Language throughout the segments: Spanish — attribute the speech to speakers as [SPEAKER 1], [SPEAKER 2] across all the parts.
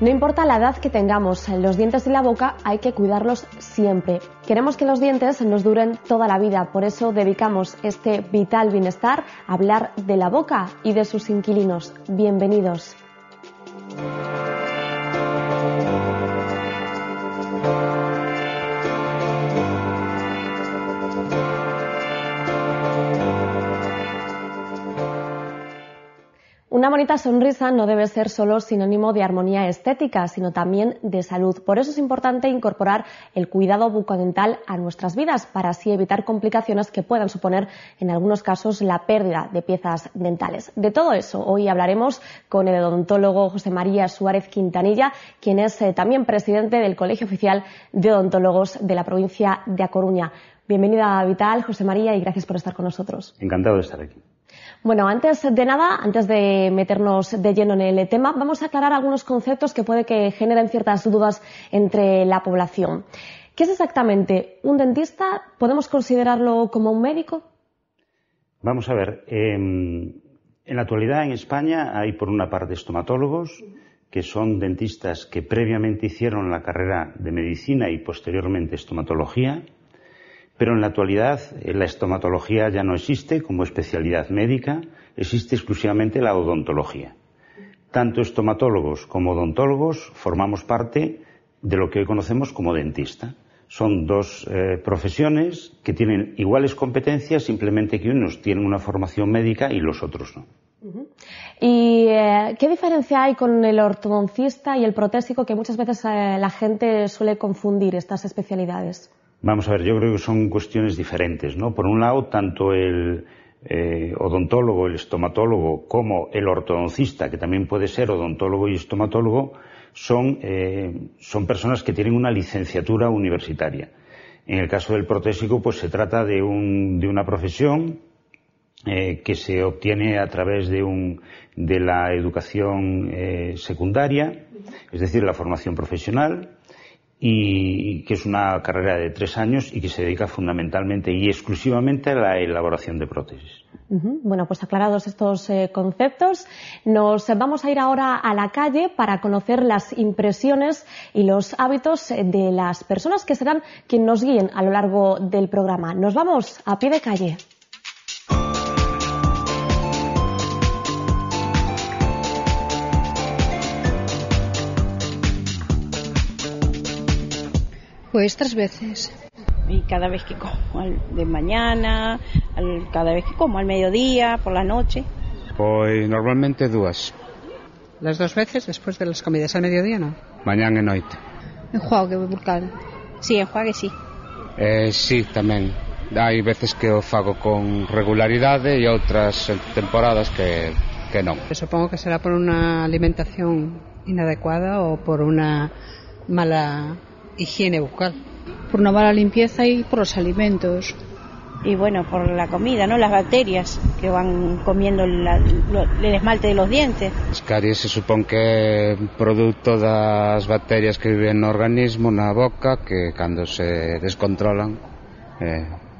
[SPEAKER 1] No importa la edad que tengamos, los dientes y la boca hay que cuidarlos siempre. Queremos que los dientes nos duren toda la vida, por eso dedicamos este Vital Bienestar a hablar de la boca y de sus inquilinos. Bienvenidos. Una bonita sonrisa no debe ser solo sinónimo de armonía estética, sino también de salud. Por eso es importante incorporar el cuidado bucodental a nuestras vidas, para así evitar complicaciones que puedan suponer, en algunos casos, la pérdida de piezas dentales. De todo eso, hoy hablaremos con el odontólogo José María Suárez Quintanilla, quien es también presidente del Colegio Oficial de Odontólogos de la provincia de A Coruña. Bienvenida a Vital, José María, y gracias por estar con nosotros.
[SPEAKER 2] Encantado de estar aquí.
[SPEAKER 1] Bueno, antes de nada, antes de meternos de lleno en el tema, vamos a aclarar algunos conceptos que puede que generen ciertas dudas entre la población. ¿Qué es exactamente un dentista? ¿Podemos considerarlo como un médico?
[SPEAKER 2] Vamos a ver, en la actualidad en España hay por una parte estomatólogos, que son dentistas que previamente hicieron la carrera de medicina y posteriormente estomatología. Pero en la actualidad la estomatología ya no existe como especialidad médica, existe exclusivamente la odontología. Tanto estomatólogos como odontólogos formamos parte de lo que hoy conocemos como dentista. Son dos profesiones que tienen iguales competencias, simplemente que unos tienen una formación médica y los otros no.
[SPEAKER 1] ¿Y qué diferencia hay con el ortodoncista y el protésico, que muchas veces la gente suele confundir estas especialidades?
[SPEAKER 2] Vamos a ver, yo creo que son cuestiones diferentes, ¿no? Por un lado, tanto el odontólogo, el estomatólogo, como el ortodoncista, que también puede ser odontólogo y estomatólogo, son personas que tienen una licenciatura universitaria. En el caso del protésico, pues se trata de una profesión que se obtiene a través de la educación secundaria, es decir, la formación profesional, y que es una carrera de 3 años y que se dedica fundamentalmente y exclusivamente a la elaboración de prótesis.
[SPEAKER 1] Bueno, pues aclarados estos conceptos, nos vamos a ir ahora a la calle para conocer las impresiones y los hábitos de las personas que serán quienes nos guíen a lo largo del programa. Nos vamos a pie de calle.
[SPEAKER 3] Pues 3 veces.
[SPEAKER 4] Y cada vez que como, de mañana, cada vez que como, al mediodía, por la noche.
[SPEAKER 5] Pois normalmente 2.
[SPEAKER 3] Las 2 veces después de las comidas, al mediodía, ¿no?
[SPEAKER 5] Mañán e noite.
[SPEAKER 3] Enjuague bucal.
[SPEAKER 4] Sí, enjuague sí.
[SPEAKER 5] Sí, tamén. Hai veces que o fago con regularidade e outras temporadas que non.
[SPEAKER 3] Supongo que será por una alimentación inadecuada o por una mala higiene bucal.
[SPEAKER 6] Por una mala limpieza y por los alimentos.
[SPEAKER 4] Y bueno, por la comida, ¿no? Las bacterias que van comiendo el esmalte de los dientes.
[SPEAKER 5] As caries se supón que é produto das bacterias que viven no organismo, na boca, que cando se descontrolan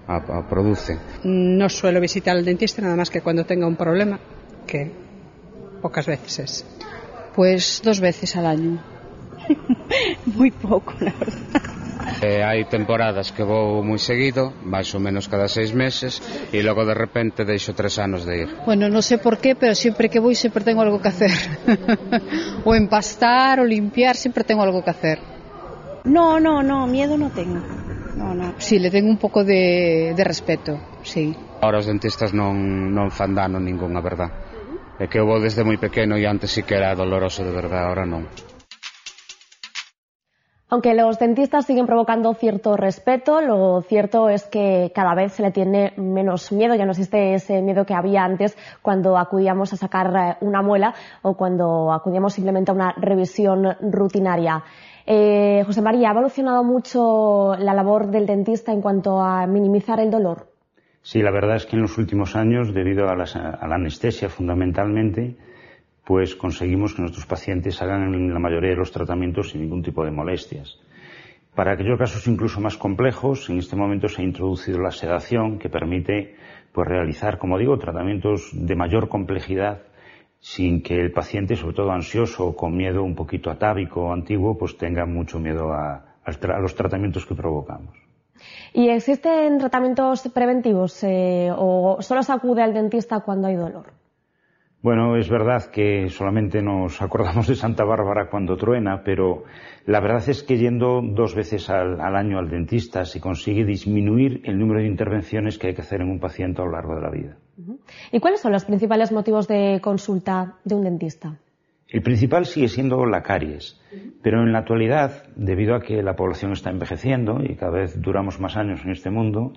[SPEAKER 5] a producen.
[SPEAKER 3] No suelo visitar al dentista nada más que cuando tenga un problema, que pocas veces es.
[SPEAKER 6] Pues 2 veces al año.
[SPEAKER 4] Muy poco, la verdad.
[SPEAKER 5] Hai temporadas que vou moi seguido, máis ou menos cada 6 meses, e logo de repente deixo 3 anos de ir.
[SPEAKER 6] Bueno, no sé por qué, pero siempre que voy siempre tengo algo que hacer. O empastar o limpiar, siempre tengo algo que hacer.
[SPEAKER 4] No, miedo no tengo. No.
[SPEAKER 6] Sí, le tengo un pouco de respeto, sí.
[SPEAKER 5] Ahora os dentistas non fan dano ningún, a verdad. É que eu vou desde moi pequeno e antes sí que era doloroso de verdad, ahora non.
[SPEAKER 1] Aunque los dentistas siguen provocando cierto respeto, lo cierto es que cada vez se le tiene menos miedo. Ya no existe ese miedo que había antes cuando acudíamos a sacar una muela o cuando acudíamos simplemente a una revisión rutinaria. José María, ¿ha evolucionado mucho la labor del dentista en cuanto a minimizar el dolor?
[SPEAKER 2] Sí, la verdad es que en los últimos años, debido a la anestesia fundamentalmente, pues conseguimos que nuestros pacientes hagan la mayoría de los tratamientos sin ningún tipo de molestias. Para aquellos casos incluso más complejos, en este momento se ha introducido la sedación, que permite pues realizar, como digo, tratamientos de mayor complejidad sin que el paciente, sobre todo ansioso o con miedo un poquito atávico o antiguo, pues tenga mucho miedo a los tratamientos que provocamos.
[SPEAKER 1] ¿Y existen tratamientos preventivos o solo se acude al dentista cuando hay dolor?
[SPEAKER 2] Bueno, es verdad que solamente nos acordamos de Santa Bárbara cuando truena, pero la verdad es que yendo 2 veces al año al dentista se consigue disminuir el número de intervenciones que hay que hacer en un paciente a lo largo de la vida.
[SPEAKER 1] ¿Y cuáles son los principales motivos de consulta de un dentista?
[SPEAKER 2] El principal sigue siendo la caries, pero en la actualidad, debido a que la población está envejeciendo y cada vez duramos más años en este mundo,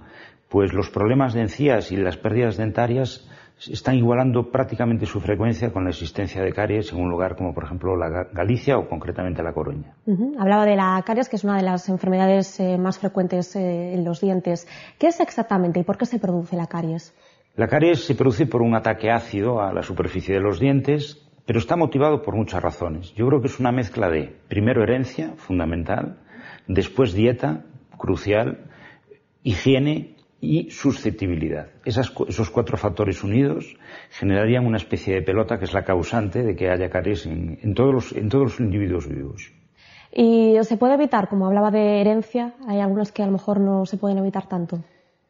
[SPEAKER 2] pues los problemas de encías y las pérdidas dentarias están igualando prácticamente su frecuencia con la existencia de caries en un lugar como, por ejemplo, la Galicia o concretamente La Coruña.
[SPEAKER 1] Hablaba de la caries, que es una de las enfermedades más frecuentes en los dientes. ¿Qué es exactamente y por qué se produce la caries?
[SPEAKER 2] La caries se produce por un ataque ácido a la superficie de los dientes, pero está motivado por muchas razones. Yo creo que es una mezcla de, primero, herencia, fundamental, después dieta, crucial, higiene y susceptibilidad. Esos 4 factores unidos generarían una especie de pelota que es la causante de que haya caries en todos los individuos vivos.
[SPEAKER 1] ¿Y se puede evitar? Como hablaba de herencia, hay algunas que a lo mejor no se pueden evitar tanto.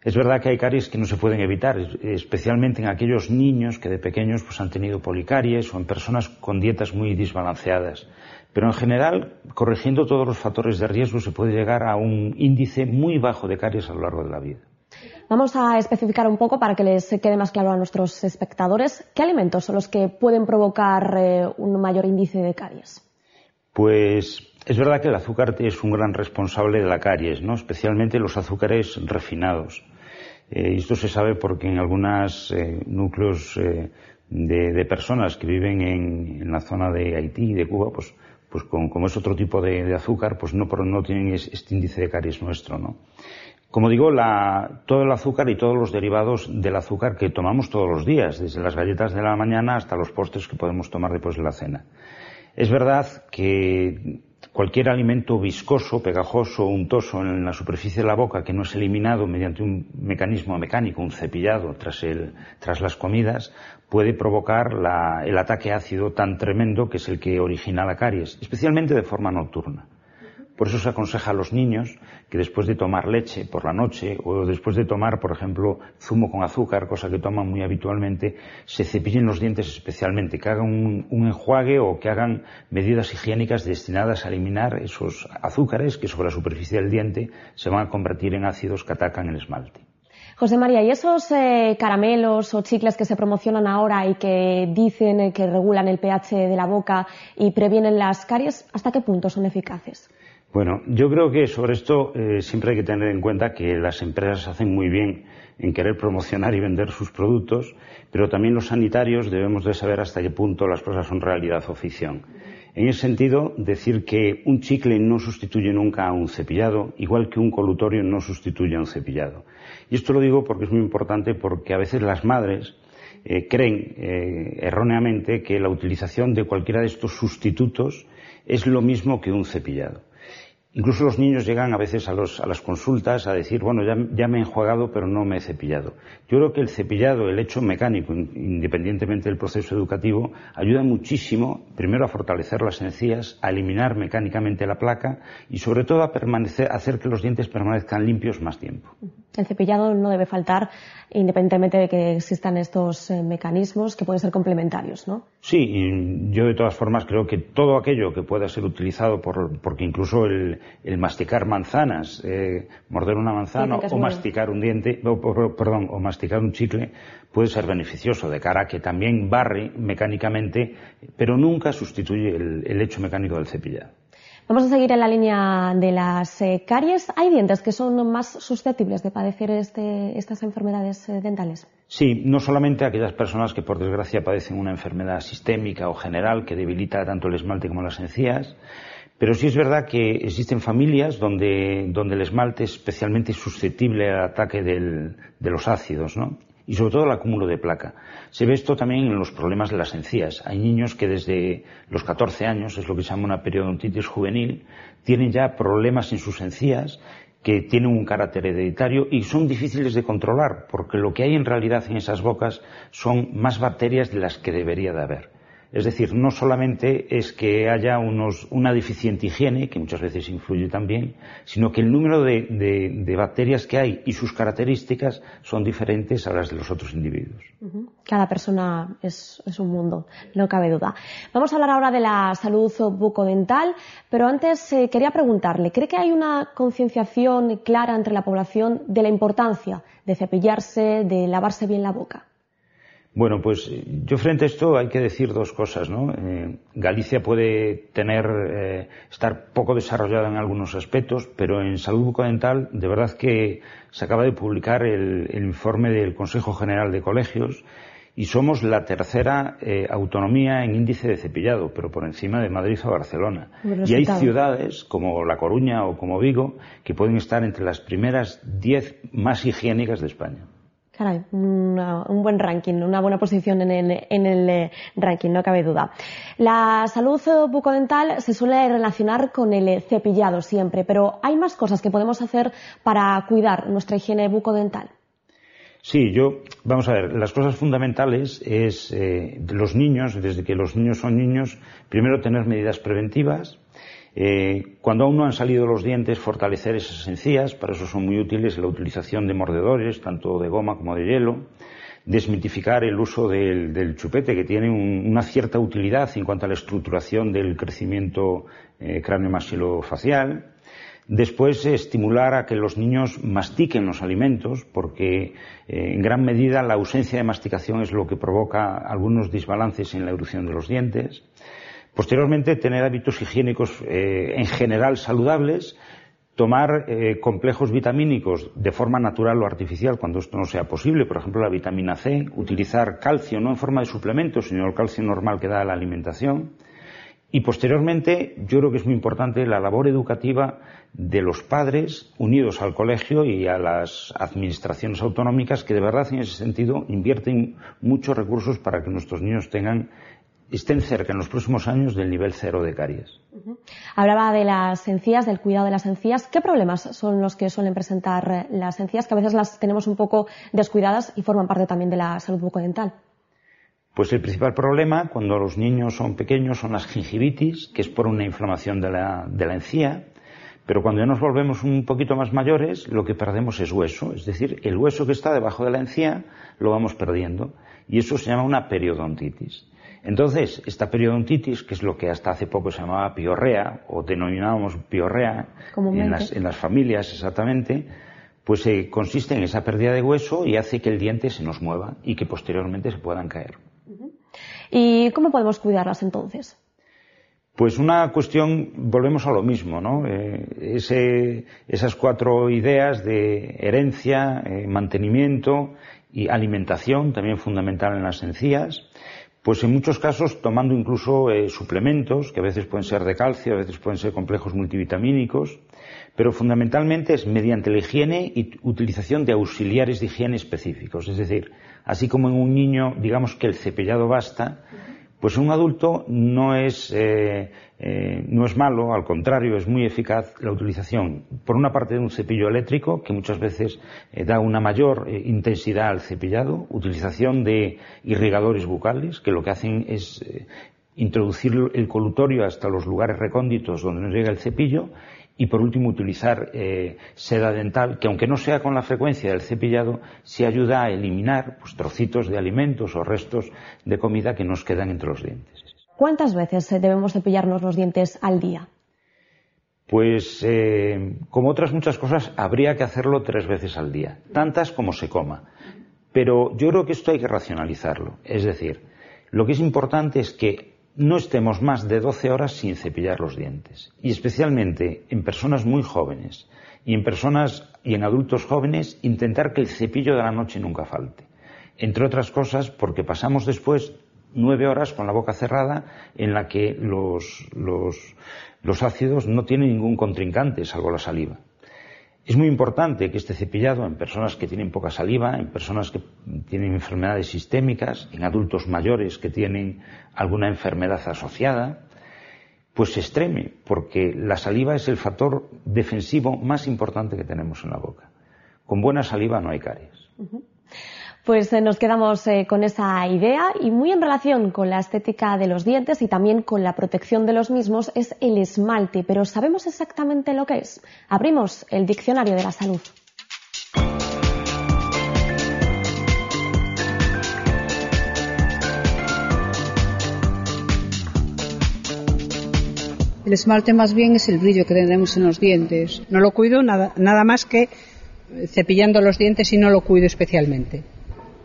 [SPEAKER 2] Es verdad que hay caries que no se pueden evitar, especialmente en aquellos niños que de pequeños pues, han tenido policaries o en personas con dietas muy desbalanceadas. Pero en general, corrigiendo todos los factores de riesgo, se puede llegar a un índice muy bajo de caries a lo largo de la vida.
[SPEAKER 1] Vamos a especificar un poco para que les quede más claro a nuestros espectadores qué alimentos son los que pueden provocar un mayor índice de caries.
[SPEAKER 2] Pues es verdad que el azúcar es un gran responsable de la caries, ¿no? Especialmente los azúcares refinados. Esto se sabe porque en algunos núcleos de personas que viven en la zona de Haití y de Cuba, pues como es otro tipo de azúcar, pues no tienen este índice de caries nuestro, ¿no? Como digo, todo el azúcar y todos los derivados del azúcar que tomamos todos los días, desde las galletas de la mañana hasta los postres que podemos tomar después de la cena. Es verdad que cualquier alimento viscoso, pegajoso, untoso en la superficie de la boca que no es eliminado mediante un mecanismo mecánico, un cepillado tras las comidas, puede provocar el ataque ácido tan tremendo que es el que origina la caries, especialmente de forma nocturna. Por eso se aconseja a los niños que después de tomar leche por la noche o después de tomar, por ejemplo, zumo con azúcar, cosa que toman muy habitualmente, se cepillen los dientes especialmente, que hagan un enjuague o que hagan medidas higiénicas destinadas a eliminar esos azúcares que sobre la superficie del diente se van a convertir en ácidos que atacan el esmalte.
[SPEAKER 1] José María, ¿y esos caramelos o chicles que se promocionan ahora y que dicen que regulan el pH de la boca y previenen las caries, hasta qué punto son eficaces?
[SPEAKER 2] Bueno, yo creo que sobre esto siempre hay que tener en cuenta que las empresas hacen muy bien en querer promocionar y vender sus productos, pero también los sanitarios debemos de saber hasta qué punto las cosas son realidad o ficción. En ese sentido, decir que un chicle no sustituye nunca a un cepillado, igual que un colutorio no sustituye a un cepillado. Y esto lo digo porque es muy importante, porque a veces las madres creen erróneamente que la utilización de cualquiera de estos sustitutos es lo mismo que un cepillado. Incluso los niños llegan a veces a las consultas a decir, bueno, ya me he enjuagado pero no me he cepillado. Yo creo que el cepillado, el hecho mecánico, independientemente del proceso educativo, ayuda muchísimo, primero a fortalecer las encías, a eliminar mecánicamente la placa y sobre todo a hacer que los dientes permanezcan limpios más tiempo.
[SPEAKER 1] El cepillado no debe faltar, independientemente de que existan estos mecanismos que pueden ser complementarios, ¿no?
[SPEAKER 2] Sí, y yo de todas formas creo que todo aquello que pueda ser utilizado porque incluso el masticar manzanas, morder una manzana o masticar un diente, o masticar un chicle puede ser beneficioso de cara a que también barre mecánicamente, pero nunca sustituye el hecho mecánico del cepillado.
[SPEAKER 1] Vamos a seguir en la línea de las caries. ¿Hay dientes que son más susceptibles de padecer estas enfermedades dentales?
[SPEAKER 2] Sí, no solamente aquellas personas que por desgracia padecen una enfermedad sistémica o general que debilita tanto el esmalte como las encías, pero sí es verdad que existen familias donde el esmalte es especialmente susceptible al ataque de los ácidos, ¿no? Y sobre todo el acúmulo de placa. Se ve esto también en los problemas de las encías. Hay niños que desde los 14 años, es lo que se llama una periodontitis juvenil, tienen ya problemas en sus encías que tienen un carácter hereditario y son difíciles de controlar, porque lo que hay en realidad en esas bocas son más bacterias de las que debería de haber. Es decir, no solamente es que haya una deficiente higiene, que muchas veces influye también, sino que el número de bacterias que hay y sus características son diferentes a las de los otros individuos.
[SPEAKER 1] Cada persona es un mundo, no cabe duda. Vamos a hablar ahora de la salud bucodental, pero antes quería preguntarle, ¿cree que hay una concienciación clara entre la población de la importancia de cepillarse, de lavarse bien la boca?
[SPEAKER 2] Bueno, pues yo frente a esto hay que decir dos cosas, ¿no? Galicia puede estar poco desarrollada en algunos aspectos, pero en salud bucodental de verdad que se acaba de publicar el informe del Consejo General de Colegios y somos la tercera autonomía en índice de cepillado, pero por encima de Madrid o Barcelona. Y hay ciudades como La Coruña o como Vigo que pueden estar entre las primeras 10 más higiénicas de España.
[SPEAKER 1] Caray, un buen ranking, una buena posición en el ranking, no cabe duda. La salud bucodental se suele relacionar con el cepillado siempre, pero ¿hay más cosas que podemos hacer para cuidar nuestra higiene bucodental?
[SPEAKER 2] Sí, vamos a ver, las cosas fundamentales es de los niños, desde que los niños son niños, primero tener medidas preventivas. Cuando aún no han salido los dientes, fortalecer esas encías, para eso son muy útiles la utilización de mordedores, tanto de goma como de hielo, desmitificar el uso del chupete, que tiene una cierta utilidad en cuanto a la estructuración del crecimiento cráneo-maxilofacial. Después, estimular a que los niños mastiquen los alimentos, porque en gran medida la ausencia de masticación es lo que provoca algunos desbalances en la erucción de los dientes. Posteriormente, tener hábitos higiénicos en general saludables, tomar complejos vitamínicos de forma natural o artificial cuando esto no sea posible, por ejemplo la vitamina C, utilizar calcio no en forma de suplemento, sino el calcio normal que da la alimentación. Y posteriormente, yo creo que es muy importante la labor educativa de los padres unidos al colegio y a las administraciones autonómicas que de verdad en ese sentido invierten muchos recursos para que nuestros niños estén cerca en los próximos años del nivel 0 de caries.
[SPEAKER 1] Hablaba de las encías, del cuidado de las encías. ¿Qué problemas son los que suelen presentar las encías, que a veces las tenemos un poco descuidadas y forman parte también de la salud bucodental?
[SPEAKER 2] Pues el principal problema cuando los niños son pequeños son las gingivitis, que es por una inflamación de la encía, pero cuando ya nos volvemos un poquito más mayores lo que perdemos es hueso, es decir, el hueso que está debajo de la encía lo vamos perdiendo y eso se llama una periodontitis. Entonces, esta periodontitis, que es lo que hasta hace poco se llamaba piorrea, o denominábamos piorrea en las familias exactamente, pues consiste en esa pérdida de hueso y hace que el diente se nos mueva y que posteriormente se puedan caer.
[SPEAKER 1] ¿Y cómo podemos cuidarlas entonces?
[SPEAKER 2] Pues una cuestión, volvemos a lo mismo, ¿no? Esas 4 ideas de herencia, mantenimiento y alimentación, también fundamental en las encías. Pues en muchos casos tomando incluso suplementos, que a veces pueden ser de calcio, a veces pueden ser complejos multivitamínicos, pero fundamentalmente es mediante la higiene y utilización de auxiliares de higiene específicos. Es decir, así como en un niño, digamos que el cepillado basta, pues en un adulto no es malo, al contrario, es muy eficaz la utilización, por una parte de un cepillo eléctrico, que muchas veces da una mayor intensidad al cepillado, utilización de irrigadores bucales, que lo que hacen es introducir el colutorio hasta los lugares recónditos donde nos llega el cepillo, y por último utilizar seda dental, que aunque no sea con la frecuencia del cepillado, sí ayuda a eliminar pues, trocitos de alimentos o restos de comida que nos quedan entre los dientes.
[SPEAKER 1] ¿Cuántas veces debemos cepillarnos los dientes al día?
[SPEAKER 2] Pues como otras muchas cosas, habría que hacerlo 3 veces al día, tantas como se coma. Pero yo creo que esto hay que racionalizarlo. Es decir, lo que es importante es que no estemos más de 12 horas sin cepillar los dientes. Y especialmente en personas muy jóvenes y en adultos jóvenes, intentar que el cepillo de la noche nunca falte. Entre otras cosas porque pasamos después 9 horas con la boca cerrada en la que los ácidos no tienen ningún contrincante salvo la saliva. Es muy importante que este cepillado en personas que tienen poca saliva, en personas que tienen enfermedades sistémicas, en adultos mayores que tienen alguna enfermedad asociada, pues se extreme, porque la saliva es el factor defensivo más importante que tenemos en la boca. Con buena saliva no hay caries.
[SPEAKER 1] Pues nos quedamos con esa idea, y muy en relación con la estética de los dientes y también con la protección de los mismos es el esmalte, pero ¿sabemos exactamente lo que es? Abrimos el Diccionario de la Salud.
[SPEAKER 6] El esmalte más bien es el brillo que tenemos en los dientes.
[SPEAKER 3] No lo cuido nada más que cepillando los dientes, y no lo cuido especialmente.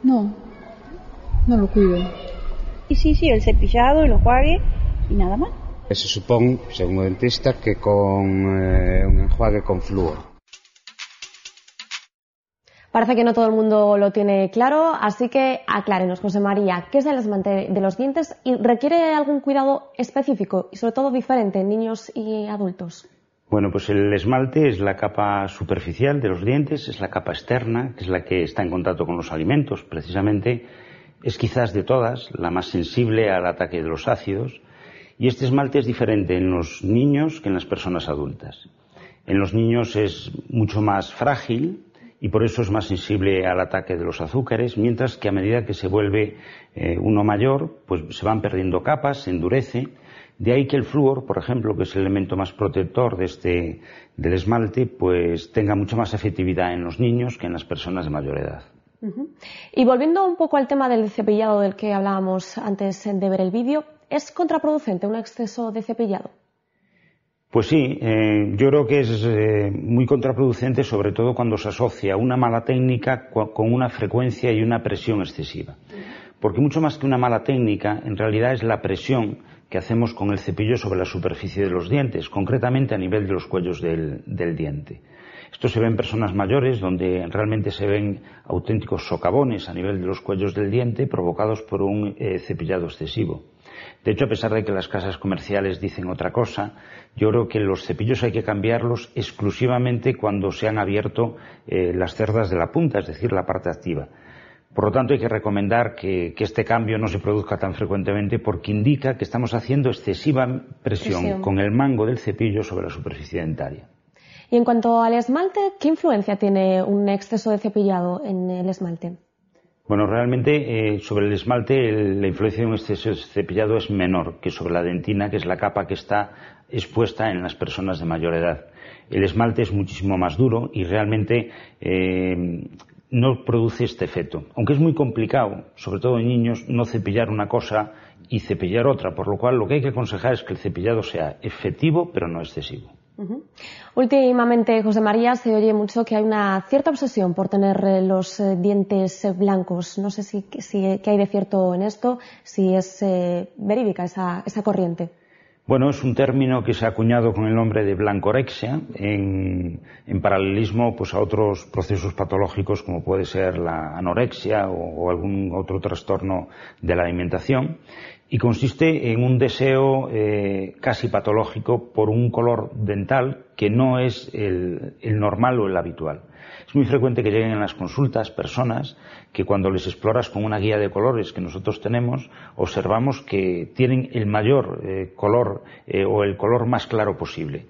[SPEAKER 6] No lo cuido.
[SPEAKER 4] Y sí, el cepillado, el enjuague y nada más.
[SPEAKER 5] Se supón, según o dentista, que con un enjuague con flúor.
[SPEAKER 1] Parece que no todo el mundo lo tiene claro, así que aclárenos, José María, ¿qué es el esmalte de los dientes y requiere algún cuidado específico y sobre todo diferente en niños y adultos?
[SPEAKER 2] Bueno, pues el esmalte es la capa superficial de los dientes, es la capa externa, que es la que está en contacto con los alimentos. Precisamente es quizás de todas la más sensible al ataque de los ácidos, y este esmalte es diferente en los niños que en las personas adultas. En los niños es mucho más frágil y por eso es más sensible al ataque de los azúcares, mientras que a medida que se vuelve uno mayor, pues se van perdiendo capas, se endurece. De ahí que el flúor, por ejemplo, que es el elemento más protector del esmalte, pues tenga mucha más efectividad en los niños que en las personas de mayor edad.
[SPEAKER 1] Y volviendo un poco al tema del cepillado del que hablábamos antes de ver el vídeo, ¿es contraproducente un exceso de cepillado?
[SPEAKER 2] Pues sí, yo creo que es muy contraproducente, sobre todo cuando se asocia una mala técnica con una frecuencia y una presión excesiva. Porque mucho más que una mala técnica, en realidad es la presión que hacemos con el cepillo sobre la superficie de los dientes, concretamente a nivel de los cuellos del diente. Esto se ve en personas mayores, donde realmente se ven auténticos socavones a nivel de los cuellos del diente provocados por un cepillado excesivo. De hecho, a pesar de que las casas comerciales dicen otra cosa, yo creo que los cepillos hay que cambiarlos exclusivamente cuando se han abierto las cerdas de la punta, es decir, la parte activa. Por lo tanto, hay que recomendar que este cambio no se produzca tan frecuentemente, porque indica que estamos haciendo excesiva presión con el mango del cepillo sobre la superficie dentaria.
[SPEAKER 1] Y en cuanto al esmalte, ¿qué influencia tiene un exceso de cepillado en el esmalte?
[SPEAKER 2] Bueno, realmente sobre el esmalte la influencia de un exceso de cepillado es menor que sobre la dentina, que es la capa que está expuesta en las personas de mayor edad. El esmalte es muchísimo más duro y realmente no produce este efecto. Aunque es muy complicado, sobre todo en niños, no cepillar una cosa y cepillar otra, por lo cual lo que hay que aconsejar es que el cepillado sea efectivo pero no excesivo.
[SPEAKER 1] Últimamente, José María, se oye mucho que hay una cierta obsesión por tener los dientes blancos. No sé qué hay de cierto en esto, si es verídica esa corriente.
[SPEAKER 2] Bueno, es un término que se ha acuñado con el nombre de blancorexia en paralelismo pues a otros procesos patológicos como puede ser la anorexia o algún otro trastorno de la alimentación, y consiste en un deseo casi patológico por un color dental que no es el normal o el habitual. Es muy frecuente que lleguen en las consultas personas que cuando les exploras con una guía de colores que nosotros tenemos, observamos que tienen el mayor color o el color más claro posible.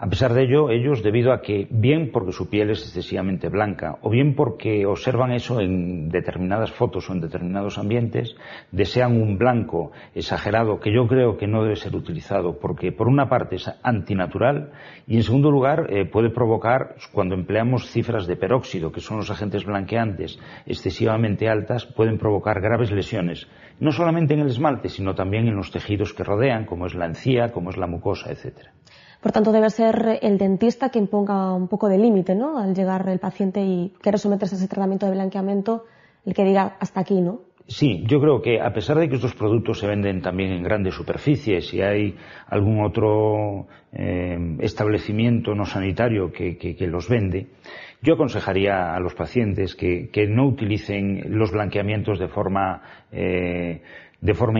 [SPEAKER 2] A pesar de ello, ellos, debido a que, bien porque su piel es excesivamente blanca, o bien porque observan eso en determinadas fotos o en determinados ambientes, desean un blanco exagerado que yo creo que no debe ser utilizado porque, por una parte, es antinatural y, en segundo lugar, puede provocar, cuando empleamos cifras de peróxido, que son los agentes blanqueantes, excesivamente altas, pueden provocar graves lesiones, no solamente en el esmalte, sino también en los tejidos que rodean, como es la encía, como es la mucosa, etcétera.
[SPEAKER 1] Por tanto, debe ser el dentista quien ponga un poco de límite, ¿no?, al llegar el paciente y quiere someterse a ese tratamiento de blanqueamiento, el que diga hasta aquí, ¿no?
[SPEAKER 2] Sí, yo creo que a pesar de que estos productos se venden también en grandes superficies y hay algún otro establecimiento no sanitario que los vende, yo aconsejaría a los pacientes que no utilicen los blanqueamientos de forma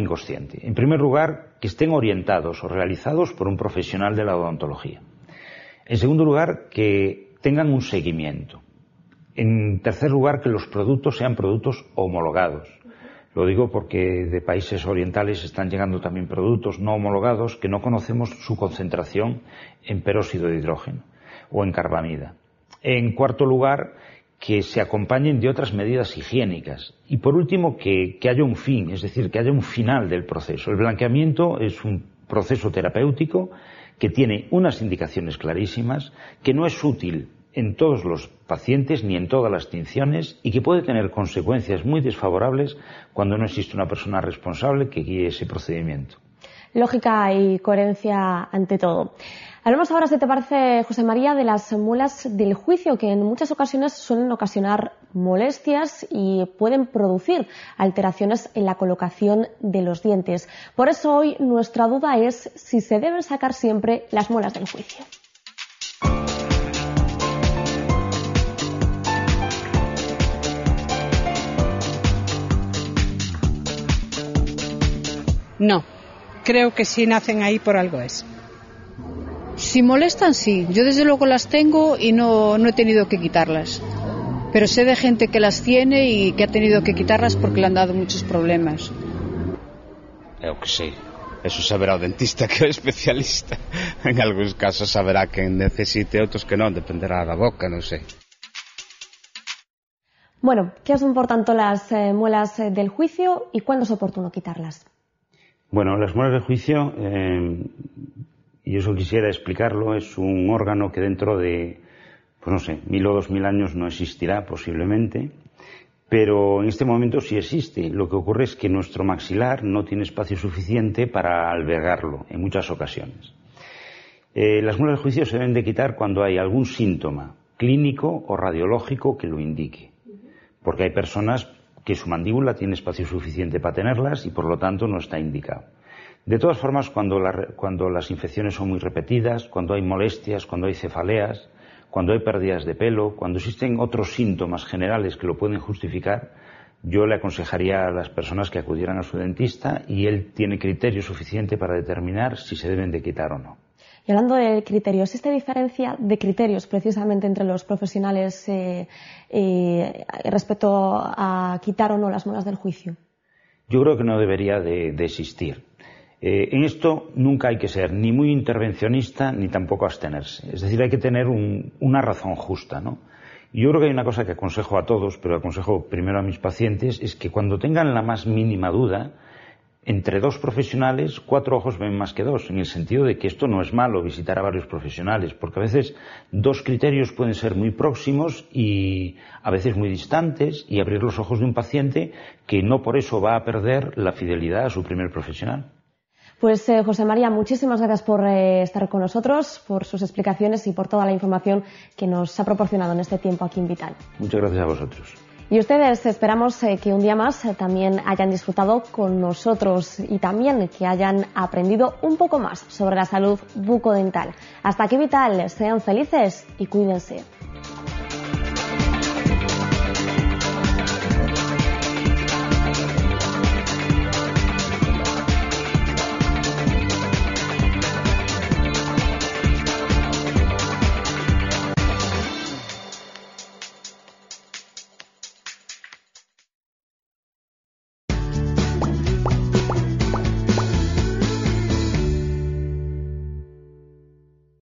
[SPEAKER 2] inconsciente. En primer lugar, que estén orientados o realizados por un profesional de la odontología. En segundo lugar, que tengan un seguimiento. En tercer lugar, que los productos sean productos homologados. Lo digo porque de países orientales están llegando también productos no homologados que no conocemos su concentración en peróxido de hidrógeno o en carbamida. En cuarto lugar, que se acompañen de otras medidas higiénicas. Y por último, que haya un fin, es decir, que haya un final del proceso. El blanqueamiento es un proceso terapéutico que tiene unas indicaciones clarísimas, que no es útil en todos los pacientes ni en todas las tinciones y que puede tener consecuencias muy desfavorables cuando no existe una persona responsable que guíe ese procedimiento.
[SPEAKER 1] Lógica y coherencia ante todo. Hablamos ahora, si te parece, José María, de las muelas del juicio, que en muchas ocasiones suelen ocasionar molestias y pueden producir alteraciones en la colocación de los dientes. Por eso hoy nuestra duda es si se deben sacar siempre las muelas del juicio.
[SPEAKER 3] No, creo que si nacen ahí por algo es.
[SPEAKER 6] Si molestan, sí. Yo desde luego las tengo y no he tenido que quitarlas. Pero sé de gente que las tiene y que ha tenido que quitarlas porque le han dado muchos problemas.
[SPEAKER 5] Eu que sei. Eso saberá o dentista, que é o especialista. En algúns casos saberá quen necesite, outros que non, dependerá da boca, non sei.
[SPEAKER 1] Bueno, ¿qué son por tanto las muelas del juicio y cuándo es oportuno quitarlas?
[SPEAKER 2] Bueno, las muelas del juicio, y eso quisiera explicarlo, es un órgano que dentro de, pues no sé, 1000 o 2000 años no existirá posiblemente, pero en este momento sí existe. Lo que ocurre es que nuestro maxilar no tiene espacio suficiente para albergarlo en muchas ocasiones. Las muelas del juicio se deben de quitar cuando hay algún síntoma clínico o radiológico que lo indique, porque hay personas que su mandíbula tiene espacio suficiente para tenerlas y por lo tanto no está indicado. De todas formas, cuando las infecciones son muy repetidas, cuando hay molestias, cuando hay cefaleas, cuando hay pérdidas de pelo, cuando existen otros síntomas generales que lo pueden justificar, yo le aconsejaría a las personas que acudieran a su dentista y él tiene criterio suficiente para determinar si se deben de quitar o no.
[SPEAKER 1] Y hablando de criterios, ¿existe diferencia de criterios precisamente entre los profesionales respecto a quitar o no las muelas del juicio?
[SPEAKER 2] Yo creo que no debería de existir. En esto nunca hay que ser ni muy intervencionista ni tampoco abstenerse. Es decir, hay que tener una razón justa, ¿no? Y yo creo que hay una cosa que aconsejo a todos, pero aconsejo primero a mis pacientes, es que cuando tengan la más mínima duda, entre dos profesionales, 4 ojos ven más que 2, en el sentido de que esto no es malo visitar a varios profesionales, porque a veces 2 criterios pueden ser muy próximos y a veces muy distantes, y abrir los ojos de un paciente que no por eso va a perder la fidelidad a su primer profesional.
[SPEAKER 1] Pues José María, muchísimas gracias por estar con nosotros, por sus explicaciones y por toda la información que nos ha proporcionado en este tiempo aquí en Vital.
[SPEAKER 2] Muchas gracias a vosotros.
[SPEAKER 1] Y ustedes, esperamos que un día más también hayan disfrutado con nosotros y también que hayan aprendido un poco más sobre la salud bucodental. Hasta aquí Vital, sean felices y cuídense.